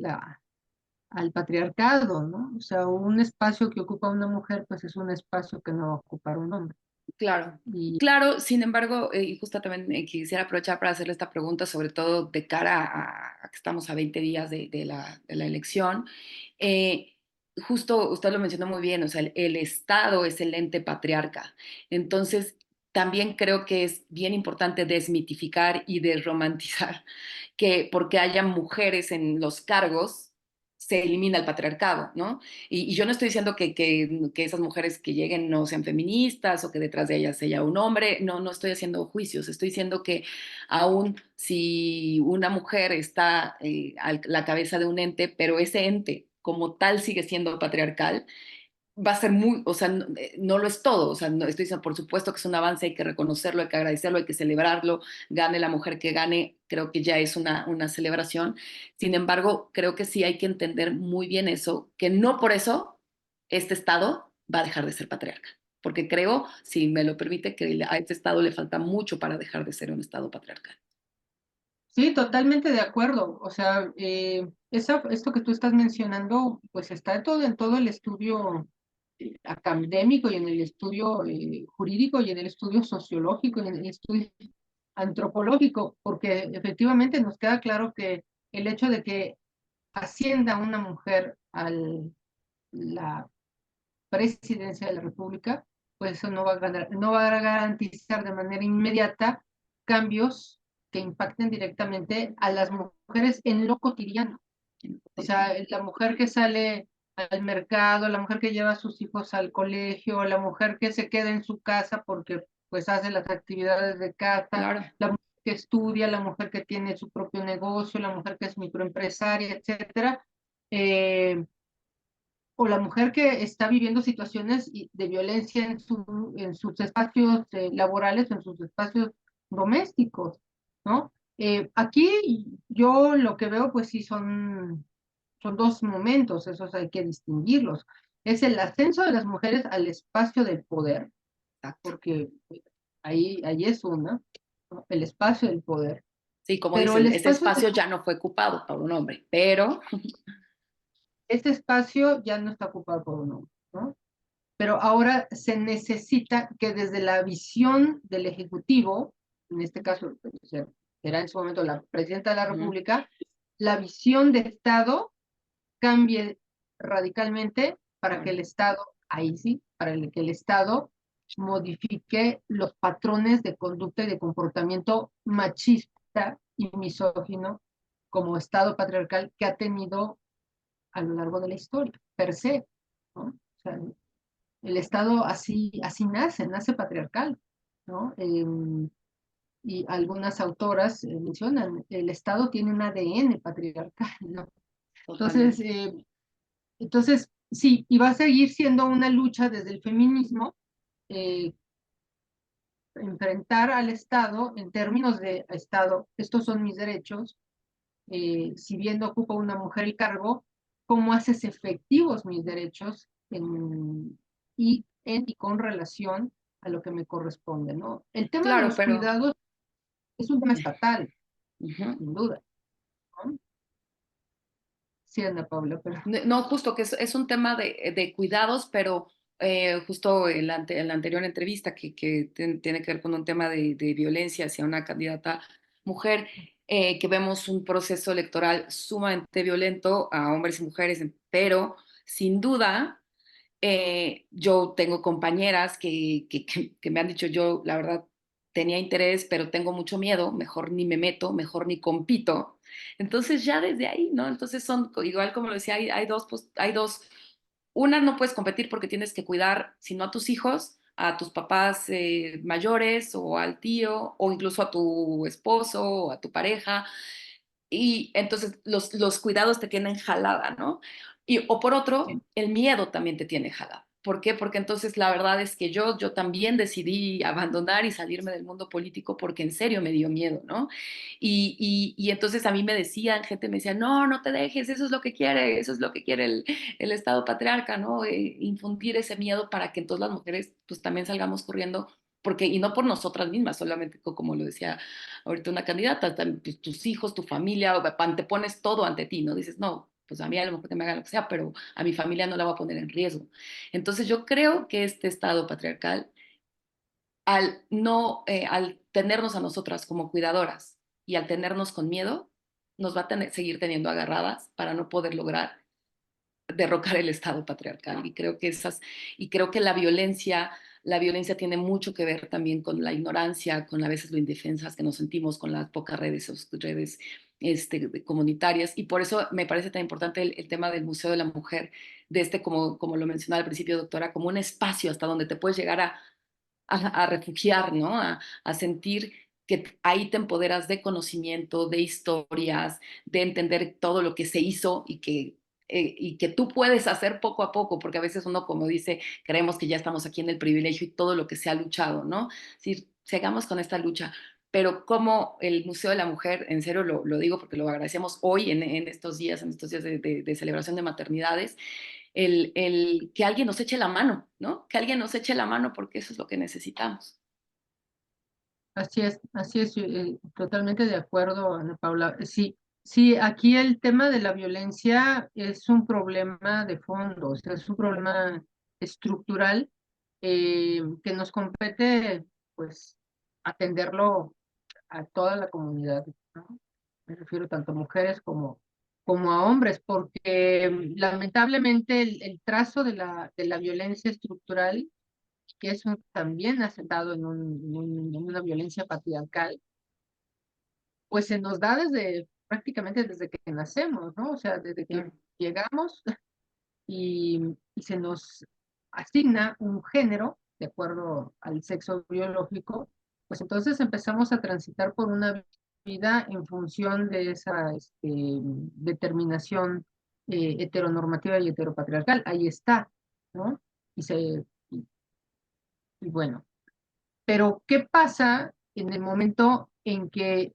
al patriarcado, ¿no? O sea, un espacio que ocupa una mujer pues es un espacio que no va a ocupar un hombre. Claro, Y claro, sin embargo, y justo también quisiera aprovechar para hacerle esta pregunta, sobre todo de cara a que estamos a 20 días de la elección. Eh, Justo usted lo mencionó muy bien, o sea, el Estado es el ente patriarca. Entonces, también creo que es bien importante desmitificar y desromantizar que porque haya mujeres en los cargos se elimina el patriarcado, ¿no? Y yo no estoy diciendo que esas mujeres que lleguen no sean feministas o que detrás de ellas haya un hombre, no, no estoy haciendo juicios, estoy diciendo que aún si una mujer está a la cabeza de un ente, pero ese ente como tal sigue siendo patriarcal, va a ser muy, o sea, no, no lo es todo, o sea, no, estoy diciendo, por supuesto que es un avance, hay que reconocerlo, hay que agradecerlo, hay que celebrarlo, gane la mujer que gane, creo que ya es una celebración. Sin embargo, creo que sí hay que entender muy bien eso, que no por eso este Estado va a dejar de ser patriarca, porque creo, si me lo permite, que a este Estado le falta mucho para dejar de ser un Estado patriarcal. sí, totalmente de acuerdo. O sea, esto que tú estás mencionando, pues está en todo el estudio académico y en el estudio jurídico y en el estudio sociológico y en el estudio antropológico, porque efectivamente nos queda claro que el hecho de que ascienda una mujer a la presidencia de la República, pues eso no va a garantizar de manera inmediata cambios que impacten directamente a las mujeres en lo cotidiano. O sea, la mujer que sale al mercado, la mujer que lleva a sus hijos al colegio, la mujer que se queda en su casa porque pues hace las actividades de casa, Claro, la mujer que estudia, la mujer que tiene su propio negocio, la mujer que es microempresaria, etcétera. Eh, o la mujer que está viviendo situaciones de violencia en sus espacios laborales, en sus espacios domésticos, ¿no? Aquí yo lo que veo, pues sí, son son dos momentos, esos hay que distinguirlos. Es el ascenso de las mujeres al espacio del poder, Exacto. porque ahí es una, ¿no? El espacio del poder. Sí, como Pero el dicen, ese espacio del espacio ya no fue ocupado por un hombre, pero Este espacio ya no está ocupado por un hombre, ¿no? Pero ahora se necesita que desde la visión del Ejecutivo, en este caso será en su momento la Presidenta de la ujú, República, la visión de Estado cambie radicalmente para que el Estado, ahí sí, para que el Estado modifique los patrones de conducta y de comportamiento machista y misógino como Estado patriarcal que ha tenido a lo largo de la historia, per se, ¿no? O sea, el Estado así nace patriarcal, ¿no? Y algunas autoras mencionan, el Estado tiene un ADN patriarcal, ¿no? Entonces, totalmente. sí, y va a seguir siendo una lucha desde el feminismo, eh, enfrentar al Estado en términos de Estado, estos son mis derechos, si bien no ocupa una mujer el cargo, cómo haces efectivos mis derechos y con relación a lo que me corresponde, ¿no? El tema de Claro, los pero cuidados es un tema estatal, ujú. sin duda, ¿no? Sí, Ana Paula, pero No, justo que es un tema de cuidados, pero justo en la anterior entrevista tiene que ver con un tema de violencia hacia una candidata mujer, que vemos un proceso electoral sumamente violento a hombres y mujeres, pero sin duda yo tengo compañeras que me han dicho, yo la verdad tenía interés, pero tengo mucho miedo, mejor ni me meto, mejor ni compito. Entonces ya desde ahí, ¿no? Entonces son, igual como lo decía, hay dos, hay dos, una no puedes competir porque tienes que cuidar, si no a tus hijos, a tus papás mayores o al tío o incluso a tu esposo o a tu pareja. Y entonces los cuidados te tienen jalada, ¿no? Y, o por otro, sí, el miedo también te tiene jalada. ¿Por qué? Porque entonces la verdad es que yo también decidí abandonar y salirme del mundo político porque en serio me dio miedo, ¿no? Y entonces a mí me decían, gente me decía, no, no te dejes, eso es lo que quiere, eso es lo que quiere el Estado patriarca, ¿no? Infundir ese miedo para que entonces las mujeres pues también salgamos corriendo, porque, y no por nosotras mismas, solamente como lo decía ahorita una candidata, pues, tus hijos, tu familia, antepones todo ante ti, ¿no? Dices, no, pues a mí a lo mejor que me hagan lo que sea, pero a mi familia no la voy a poner en riesgo. Entonces yo creo que este Estado patriarcal, al no, al tenernos a nosotras como cuidadoras y al tenernos con miedo, nos va a seguir teniendo agarradas para no poder lograr derrocar el Estado patriarcal. Y creo que la violencia tiene mucho que ver también con la ignorancia, con a veces lo indefensas que nos sentimos, con las pocas redes comunitarias. Y por eso me parece tan importante el tema del Museo de la Mujer, de como lo mencionaba al principio, doctora, como un espacio hasta donde te puedes llegar a refugiar, ¿no? A sentir que ahí te empoderas de conocimiento, de historias, de entender todo lo que se hizo y que tú puedes hacer poco a poco, porque a veces uno, como dice, creemos que ya estamos aquí en el privilegio y todo lo que se ha luchado, ¿no? Es decir, sigamos con esta lucha. Pero como el Museo de la Mujer, en serio lo digo porque lo agradecemos hoy en estos días de celebración de maternidades, que alguien nos eche la mano, ¿no? Que alguien nos eche la mano porque eso es lo que necesitamos. así es, totalmente de acuerdo, Ana Paula. Sí, sí, aquí el tema de la violencia es un problema de fondo, o sea, es un problema estructural que nos compete, pues, atenderlo a toda la comunidad, ¿no? Me refiero tanto a mujeres como a hombres, porque lamentablemente el trazo de la violencia estructural, que eso también ha sentado en una violencia patriarcal, pues se nos da desde prácticamente desde que nacemos, ¿no? O sea, desde que Claro. llegamos y se nos asigna un género de acuerdo al sexo biológico, pues entonces empezamos a transitar por una vida en función de esa determinación heteronormativa y heteropatriarcal. Ahí está, ¿no? Y, se, y, y bueno, pero ¿qué pasa en el momento en que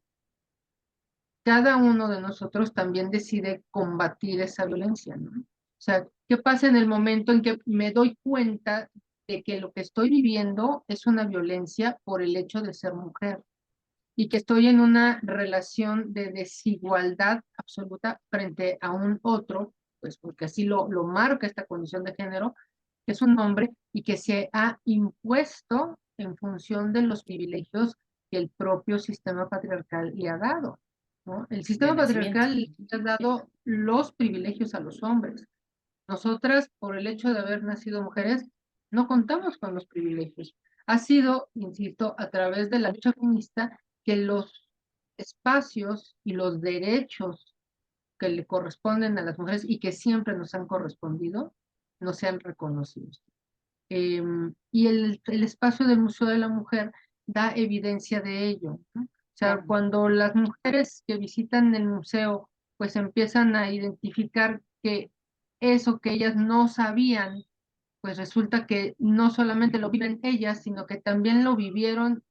cada uno de nosotros también decide combatir esa violencia, ¿no? O sea, ¿qué pasa en el momento en que me doy cuenta de que lo que estoy viviendo es una violencia por el hecho de ser mujer y que estoy en una relación de desigualdad absoluta frente a un otro, pues porque así lo marca esta condición de género, que es un hombre y que se ha impuesto en función de los privilegios que el propio sistema patriarcal le ha dado, ¿no? El de sistema nacimiento? patriarcal le ha dado los privilegios a los hombres. Nosotras, por el hecho de haber nacido mujeres, no contamos con los privilegios. Ha sido, insisto, a través de la lucha feminista que los espacios y los derechos que le corresponden a las mujeres y que siempre nos han correspondido, no sean reconocidos. Y el espacio del Museo de la Mujer da evidencia de ello, ¿no? O sea, Claro. cuando las mujeres que visitan el museo pues empiezan a identificar que eso que ellas no sabían, pues resulta que no solamente lo viven ellas, sino que también lo vivieron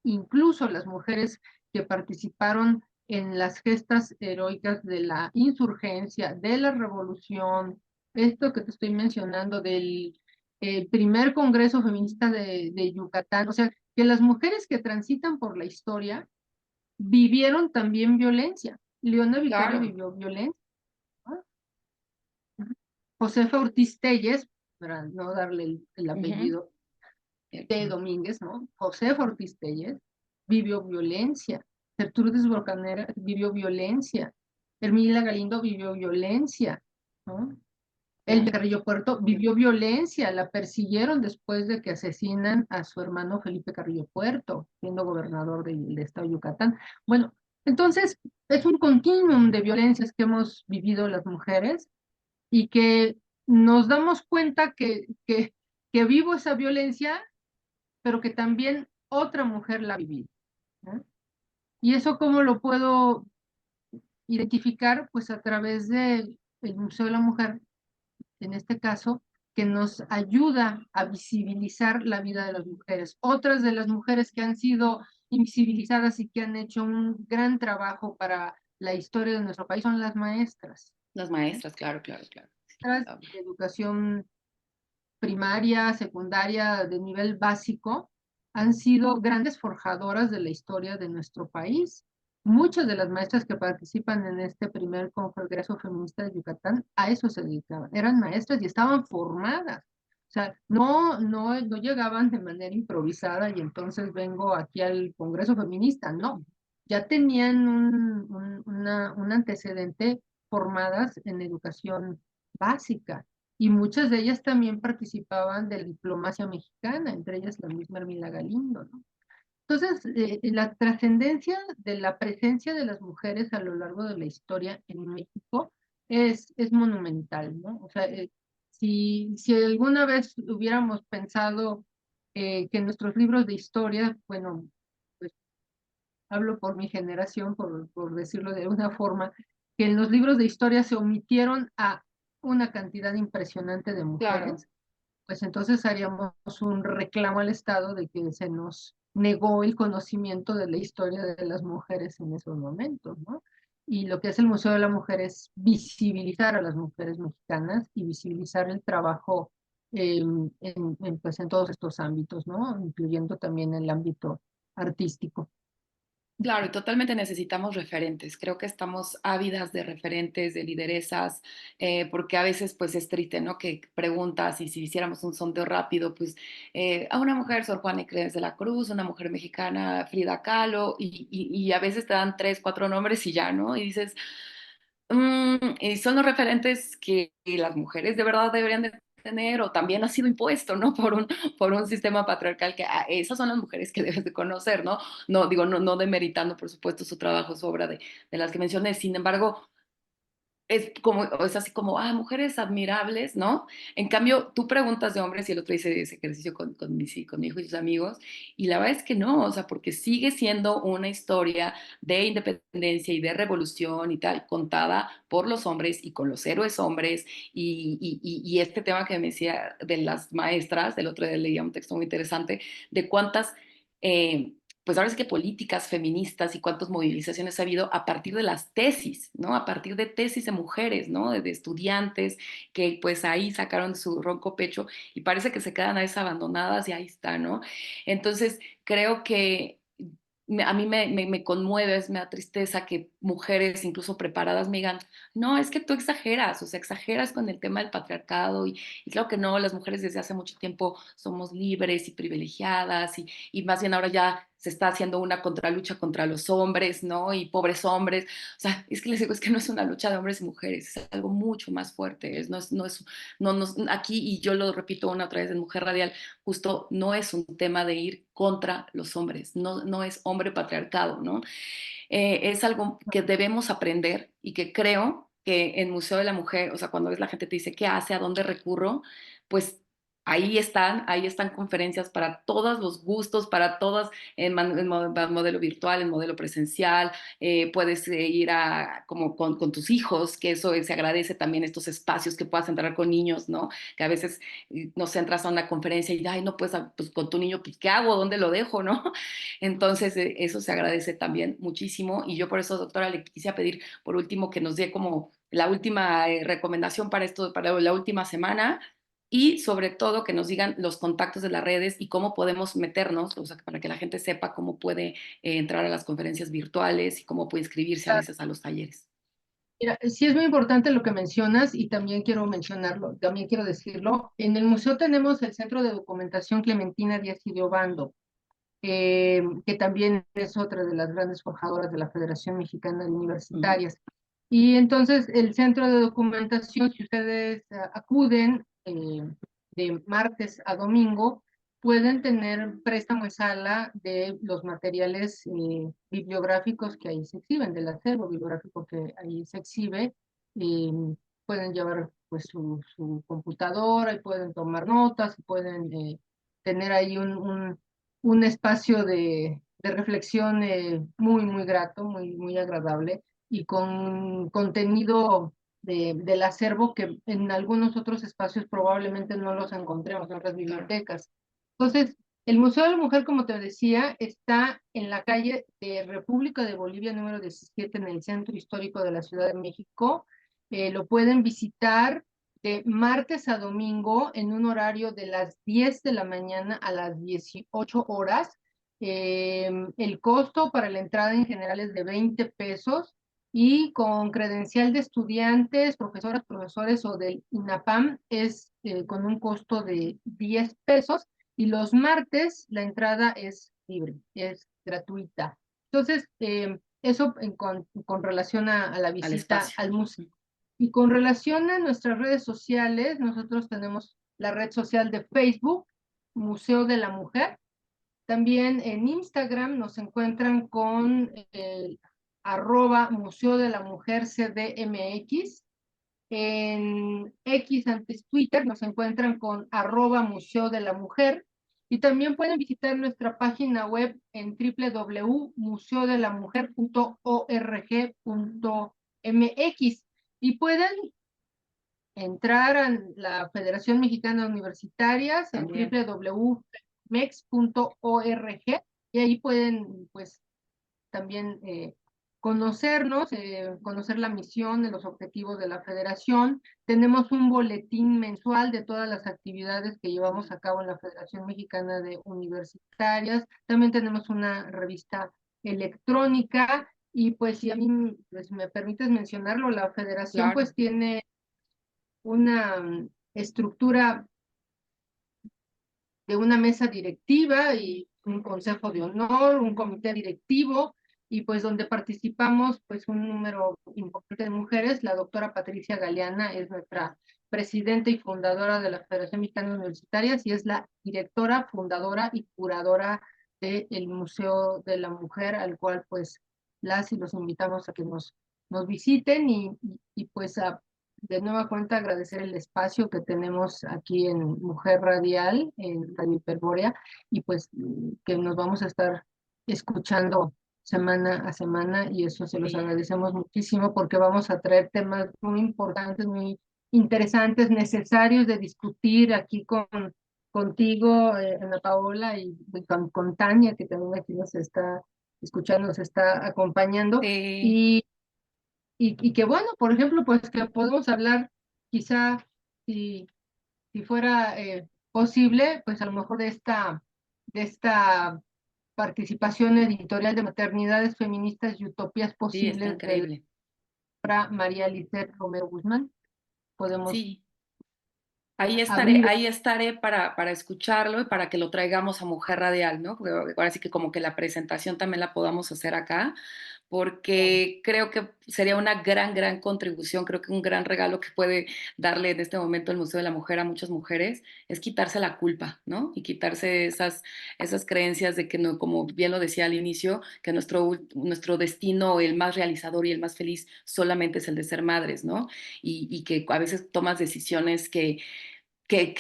incluso las mujeres que participaron en las gestas heroicas de la insurgencia, de la revolución, esto que te estoy mencionando del primer Congreso Feminista de Yucatán, o sea, que las mujeres que transitan por la historia vivieron también violencia. Leona Vicario Claro. vivió violencia, ¿no? Josefa Ortiz Telles, para no darle el Ujú. apellido, Cierto. de Domínguez, ¿no? José Ortiz Telles vivió violencia, Gertrudis Bocanera vivió violencia, Hermila Galindo vivió violencia, ¿no? El Claro. Carrillo Puerto vivió violencia, la persiguieron después de que asesinan a su hermano Felipe Carrillo Puerto, siendo gobernador del estado de Yucatán. Bueno, entonces es un continuum de violencias que hemos vivido las mujeres y que nos damos cuenta que vivo esa violencia pero que también otra mujer la ha vivido, ¿no? Y eso cómo lo puedo identificar, pues a través del Museo de la Mujer, en este caso, que nos ayuda a visibilizar la vida de las mujeres. Otras de las mujeres que han sido invisibilizadas y que han hecho un gran trabajo para la historia de nuestro país son las maestras. Las maestras, claro, claro, claro. Maestras Ah, de educación primaria, secundaria, de nivel básico, han sido grandes forjadoras de la historia de nuestro país. Muchas de las maestras que participan en este primer Congreso Feminista de Yucatán a eso se dedicaban. Eran maestras y estaban formadas. O sea, no llegaban de manera improvisada y entonces vengo aquí al Congreso Feminista. No, ya tenían un antecedente formadas en educación básica y muchas de ellas también participaban de la diplomacia mexicana, entre ellas la misma Hermila Galindo, ¿no? Entonces, la trascendencia de la presencia de las mujeres a lo largo de la historia en México es monumental, ¿no? O sea, si alguna vez hubiéramos pensado que en nuestros libros de historia, bueno, pues hablo por mi generación, por decirlo de alguna forma, que en los libros de historia se omitieron a una cantidad impresionante de claro. mujeres, pues entonces haríamos un reclamo al Estado de que se nos negó el conocimiento de la historia de las mujeres en esos momentos, ¿no? Y lo que hace el Museo de la Mujer es visibilizar a las mujeres mexicanas y visibilizar el trabajo pues en todos estos ámbitos, ¿no? Incluyendo también el ámbito artístico. Claro, y totalmente necesitamos referentes. Creo que estamos ávidas de referentes, de lideresas, porque a veces pues es triste, ¿no? Que preguntas y si hiciéramos un sondeo rápido, pues a una mujer, Sor Juana Inés de la Cruz, una mujer mexicana, Frida Kahlo, y a veces te dan tres, cuatro nombres y ya, ¿no? Y dices, y son los referentes que las mujeres de verdad deberían de tener o también ha sido impuesto, ¿no? Por un sistema patriarcal que esas son las mujeres que debes de conocer, ¿no? No digo, no demeritando, por supuesto, su trabajo, su obra de las que mencioné. Sin embargo, es así como, mujeres admirables, ¿no? En cambio, tú preguntas de hombres y el otro hice ese ejercicio con mi hijo y sus amigos, y la verdad es que no, o sea, porque sigue siendo una historia de independencia y de revolución y tal, contada por los hombres y con los héroes hombres, y este tema que me decía de las maestras, del otro día leía un texto muy interesante, de cuántas... eh, pues ahora es que políticas feministas y cuántas movilizaciones ha habido a partir de las tesis, ¿no? A partir de tesis de mujeres, ¿no? De estudiantes que pues ahí sacaron su ronco pecho y parece que se quedan a veces abandonadas y ahí está, ¿no? Entonces, creo que a mí me conmueve, me da tristeza que mujeres incluso preparadas me digan, no, es que tú exageras, o sea, exageras con el tema del patriarcado y claro que no, las mujeres desde hace mucho tiempo somos libres y privilegiadas y más bien ahora ya se está haciendo una contralucha contra los hombres, ¿no? Y pobres hombres. O sea, es que les digo, es que no es una lucha de hombres y mujeres, es algo mucho más fuerte. Aquí, y yo lo repito una otra vez en Mujer Radial, justo no es un tema de ir contra los hombres, no es hombre patriarcado, ¿no? Es algo que debemos aprender y que creo que en Museo de la Mujer, o sea, cuando ves la gente te dice, ¿qué hace? ¿A dónde recurro? Pues ahí están conferencias para todos los gustos, para todas, en modelo virtual, en modelo presencial, puedes ir como con tus hijos, que eso se agradece también estos espacios que puedas entrar con niños, ¿no? Que a veces nos entras a una conferencia y, ay, no, pues con tu niño, pues, ¿qué hago? ¿Dónde lo dejo? ¿No? Entonces, eso se agradece también muchísimo y yo por eso, doctora, le quisiera pedir por último que nos dé como la última recomendación para esto, para la última semana y sobre todo que nos digan los contactos de las redes y cómo podemos meternos, o sea, para que la gente sepa cómo puede entrar a las conferencias virtuales y cómo puede inscribirse a veces a los talleres. Mira, sí es muy importante lo que mencionas y también quiero mencionarlo, también quiero decirlo. En el museo tenemos el Centro de Documentación Clementina Díaz y de Obando, que también es otra de las grandes forjadoras de la Federación Mexicana de Ujú. Universitarias. Y entonces el centro de documentación, si ustedes acuden de martes a domingo, pueden tener préstamo en sala de los materiales bibliográficos que ahí se exhiben, del acervo bibliográfico que ahí se exhibe. Y pueden llevar pues su computadora y pueden tomar notas y pueden tener ahí un espacio de reflexión muy, muy grato, muy, muy agradable y con contenido del acervo que en algunos otros espacios probablemente no los encontremos en otras bibliotecas. Entonces, el Museo de la Mujer, como te decía, está en la calle de República de Bolivia número 17 en el centro histórico de la Ciudad de México. Lo pueden visitar de martes a domingo en un horario de las 10 de la mañana a las 18 horas. El costo para la entrada en general es de 20 pesos y con credencial de estudiantes, profesoras, profesores o del INAPAM es con un costo de 10 pesos y los martes la entrada es libre, es gratuita. Entonces, eso con relación a la Al visita espacio. al museo. Y con relación a nuestras redes sociales, nosotros tenemos la red social de Facebook, Museo de la Mujer. También en Instagram nos encuentran con el @Museo de la Mujer CDMX. En X, antes Twitter, nos encuentran con @Museo de la Mujer. Y también pueden visitar nuestra página web en www.museodelamujer.org.mx y pueden entrar a la Federación Mexicana de Universitarias en También. www.mex.org y ahí pueden pues también conocernos, conocer la misión de los objetivos de la federación. Tenemos un boletín mensual de todas las actividades que llevamos a cabo en la Federación Mexicana de Universitarias. También tenemos una revista electrónica y pues si a mí pues, me permites mencionarlo, la federación Claro. pues tiene una estructura de una mesa directiva y un consejo de honor, un comité directivo, y pues donde participamos pues un número importante de mujeres. La doctora Patricia Galeana es nuestra presidenta y fundadora de la Federación Mexicana de Universitarias y es la directora, fundadora y curadora del Museo de la Mujer, al cual pues las y los invitamos a que nos visiten y pues de nueva cuenta agradecer el espacio que tenemos aquí en Mujer Radial, en Radio Hiperbórea, y pues que nos vamos a estar escuchando semana a semana y eso se los Sí. agradecemos muchísimo porque vamos a traer temas muy importantes, muy interesantes, necesarios de discutir aquí con contigo, Ana Paola, y con Tania, que también aquí nos está escuchando, nos está acompañando. Sí, Y, y que bueno, por ejemplo, pues que podemos hablar quizá si, si fuera posible, pues a lo mejor de esta participación editorial de Maternidades Feministas y Utopías sí, está Posibles de la increíble. autora María Lisset Romero Guzmán. Podemos Sí. abrir. Ahí estaré para escucharlo y para que lo traigamos a Mujer Radial, ¿no? Porque ahora sí que como que la presentación también la podamos hacer acá, porque creo que sería una gran contribución, creo que un gran regalo que puede darle en este momento el Museo de la Mujer a muchas mujeres es quitarse la culpa, ¿no? Y quitarse esas creencias de que, no, como bien lo decía al inicio, que nuestro destino, el más realizador y el más feliz, solamente es el de ser madres, ¿no? Y que a veces tomas decisiones que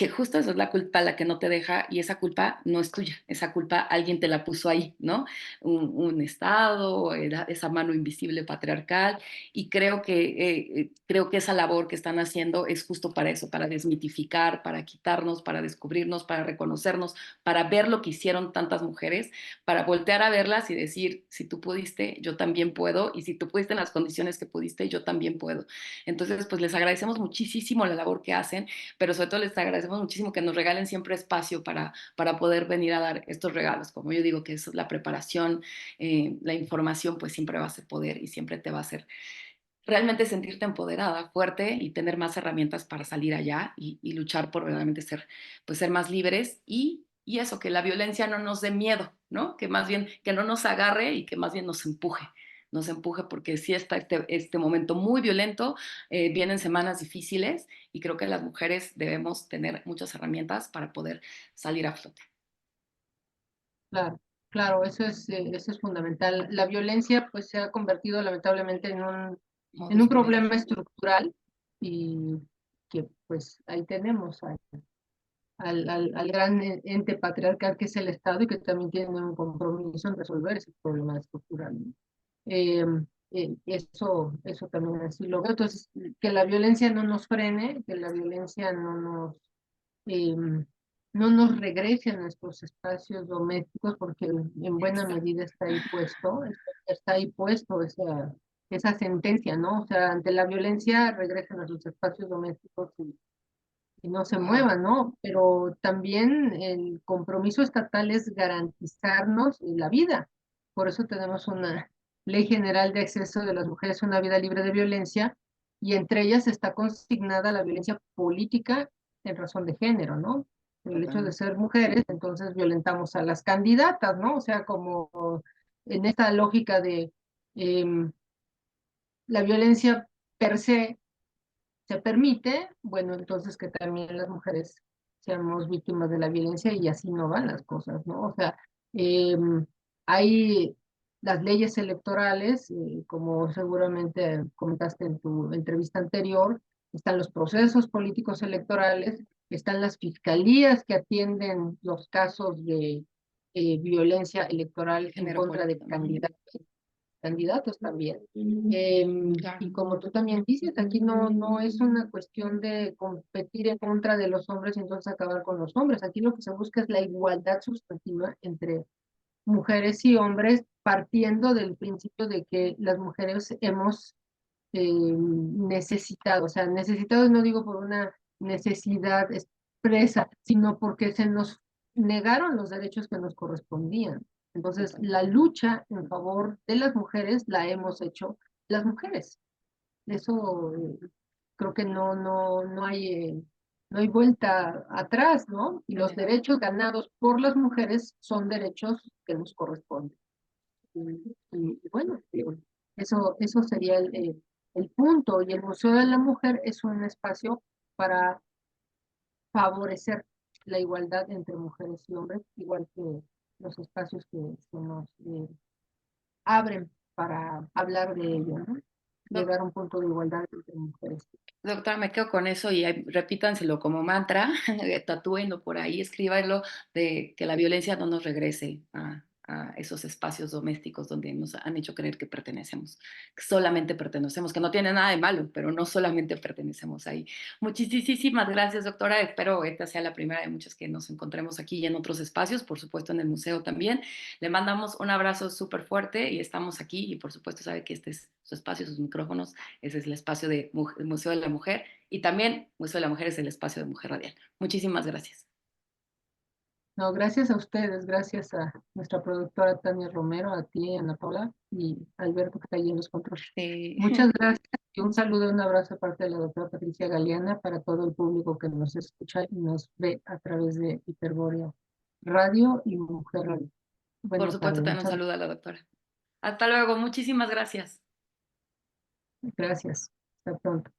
justo eso es la culpa la que no te deja y esa culpa no es tuya, esa culpa alguien te la puso ahí, ¿no? Un estado, esa mano invisible patriarcal y creo que esa labor que están haciendo es justo para eso, para desmitificar, para quitarnos, para descubrirnos, para reconocernos, para ver lo que hicieron tantas mujeres, para voltear a verlas y decir, si tú pudiste, yo también puedo y si tú pudiste en las condiciones que pudiste, yo también puedo. Entonces, pues les agradecemos muchísimo la labor que hacen, pero sobre todo les agradecemos muchísimo que nos regalen siempre espacio para poder venir a dar estos regalos. Como yo digo, que es la preparación, la información, pues siempre va a ser poder y siempre te va a hacer realmente sentirte empoderada, fuerte y tener más herramientas para salir allá y luchar por verdaderamente ser, pues ser más libres y eso, que la violencia no nos dé miedo, ¿no? Que más bien, que no nos agarre y que más bien nos empuje porque sí está este momento muy violento, vienen semanas difíciles y creo que las mujeres debemos tener muchas herramientas para poder salir a flote. Claro, claro, eso es fundamental. La violencia pues se ha convertido lamentablemente en Modus un vivendi. problema estructural y que pues ahí tenemos al gran ente patriarcal que es el Estado y que también tiene un compromiso en resolver ese problema estructural, ¿no? Eh, eso también así lo veo. Entonces, que la violencia no nos frene, que la violencia eh, no nos regrese a nuestros espacios domésticos, porque en buena Exacto. medida está ahí puesto, está ahí puesto esa sentencia, ¿no? O sea, ante la violencia regresen a sus espacios domésticos y no se Wow, muevan, ¿no? Pero también el compromiso estatal es garantizarnos la vida. Por eso tenemos una ley general de acceso de las mujeres a una vida libre de violencia y entre ellas está consignada la violencia política en razón de género, ¿no? El hecho de totalmente. ser mujeres, entonces violentamos a las candidatas, ¿no? O sea, como en esta lógica de em, la violencia per se permite, bueno, entonces que también las mujeres seamos víctimas de la violencia y así no van las cosas, ¿no? O sea, eh, hay las leyes electorales, como seguramente comentaste en tu entrevista anterior, están los procesos políticos electorales, están las fiscalías que atienden los casos de violencia electoral en Género contra de político, ¿no? candidatos también. Claro, Y como tú también dices, aquí no es una cuestión de competir en contra de los hombres y entonces acabar con los hombres. Aquí lo que se busca es la igualdad sustantiva entre mujeres y hombres, partiendo del principio de que las mujeres hemos necesitado, o sea, necesitados no digo por una necesidad expresa, sino porque se nos negaron los derechos que nos correspondían. Entonces, la totalmente. lucha en favor de las mujeres la hemos hecho las mujeres. Eso creo que no hay vuelta atrás, ¿no? Y los derechos ganados por las mujeres son derechos que nos corresponden. Y bueno, digo, eso sería el punto. Y el Museo de la Mujer es un espacio para favorecer la igualdad entre mujeres y hombres, igual que los espacios que se nos abren para hablar de ello, ¿no? Doc- Llegar a un punto de igualdad entre mujeres. Doctora, me quedo con eso y repítanselo como mantra, tatúenlo por ahí, escríbanlo de que la violencia no nos regrese a esos espacios domésticos donde nos han hecho creer que pertenecemos, que solamente pertenecemos, que no tiene nada de malo, pero no solamente pertenecemos ahí. Muchísimas gracias, doctora. Espero esta sea la primera de muchas que nos encontremos aquí y en otros espacios, por supuesto en el museo también. Le mandamos un abrazo súper fuerte y estamos aquí y por supuesto sabe que este es su espacio, sus micrófonos, ese es el espacio del Museo de la Mujer y también Museo de la Mujer es el espacio de Mujer Radial. Muchísimas gracias. No, gracias a ustedes, gracias a nuestra productora Tania Romero, a ti, Ana Paula, y a Alberto que está ahí en los controles. Sí. Muchas gracias y un saludo y un abrazo de parte de la doctora Patricia Galeana para todo el público que nos escucha y nos ve a través de Hiperbórea Radio y Mujer Radio. Por Buenas supuesto, tardes, también un muchas saludo a la doctora. Hasta luego, muchísimas gracias. gracias. Hasta pronto.